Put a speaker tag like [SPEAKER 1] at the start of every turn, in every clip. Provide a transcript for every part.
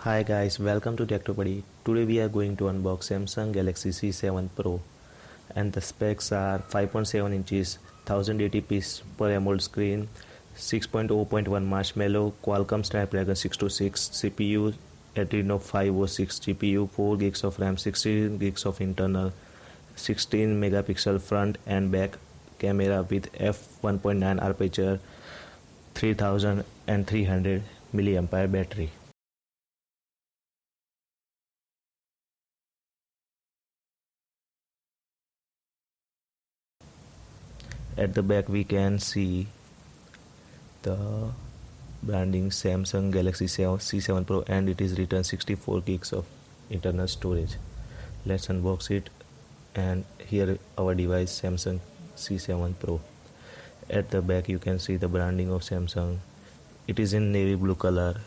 [SPEAKER 1] Hi guys, welcome to Technobuddy. Today we are going to unbox Samsung Galaxy C7 Pro and the specs are 5.7 inches, 1080p per AMOLED screen, 6.0.1 marshmallow, Qualcomm Snapdragon 626 CPU, Adreno 506 GPU, 4 gigs of RAM, 16 gigs of internal, 16 megapixel front and back camera with f1.9 arpeture, 3300 milliampere battery. At the back we can see the branding Samsung Galaxy C7 Pro and it is written 64 gigs of internal storage. Let's unbox it, and here our device Samsung C7 Pro. At the back you can see the branding of Samsung. It is in navy blue color.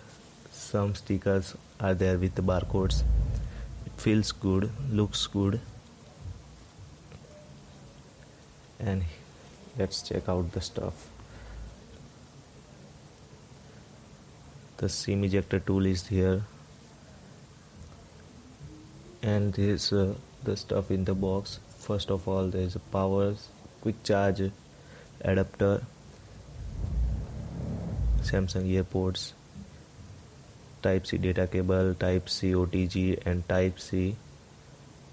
[SPEAKER 1] Some stickers are there with the barcodes. It feels good, looks good, and let's check out the stuff. The SIM ejector tool is here, and there's the stuff in the box. First of all, there is a power quick charge adapter, Samsung earpods, Type C data cable, Type C OTG, and Type C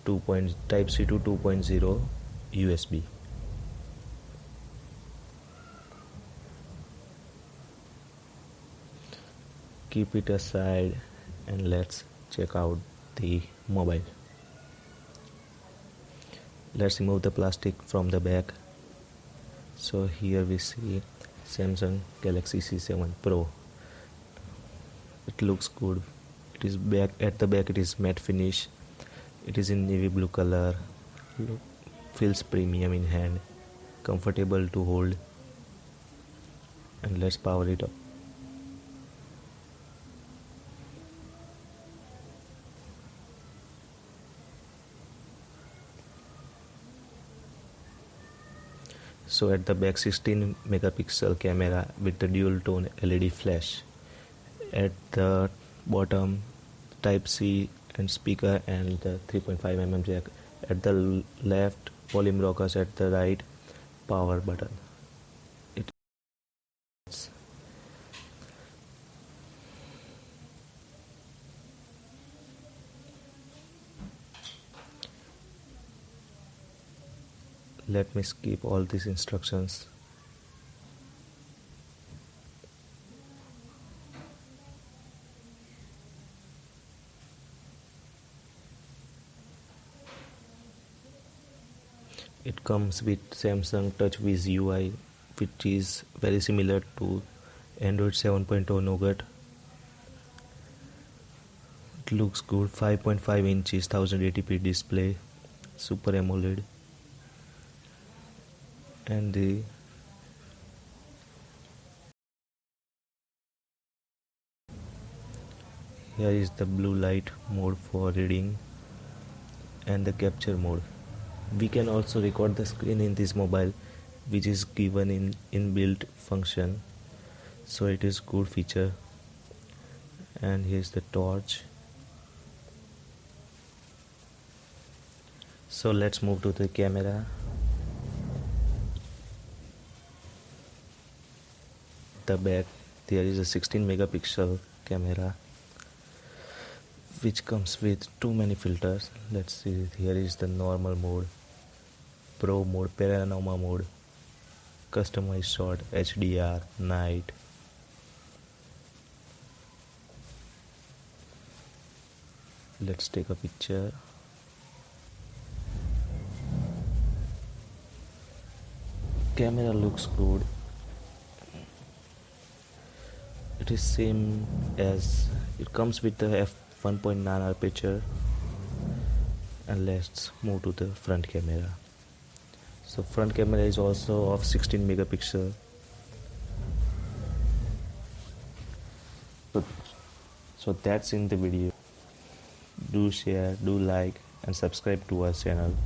[SPEAKER 1] to 2.0 USB. Keep it aside and let's check out the mobile. Let's remove the plastic from the back. So here we see Samsung Galaxy C7 Pro. It looks good. It is back at the back. It is matte finish. It is in navy blue color. Feels premium in hand, comfortable to hold. And let's power it up. So at the back 16 megapixel camera with the dual tone LED flash. At the bottom Type C and speaker and the 3.5mm jack. At the left volume rockers, at the right power button. Let me skip all these instructions. It comes with Samsung TouchWiz UI, which is very similar to Android 7.0 Nougat. It looks good. 5.5 inches, 1080p display, Super AMOLED. And here is the blue light mode for reading and the capture mode. We can also record the screen in this mobile, which is given in inbuilt function, so it is good feature. And here's the torch. So let's move to the camera. The back there is a 16 megapixel camera which comes with too many filters. Let's see, here is the normal mode, pro mode, panorama mode, customized shot, HDR, night. Let's take a picture. Camera looks good. It is same as it comes with the f1.9 arpeture. And let's move to the front camera. So front camera is also of 16 megapixel. So that's in the video. Do share, do like and subscribe to our channel.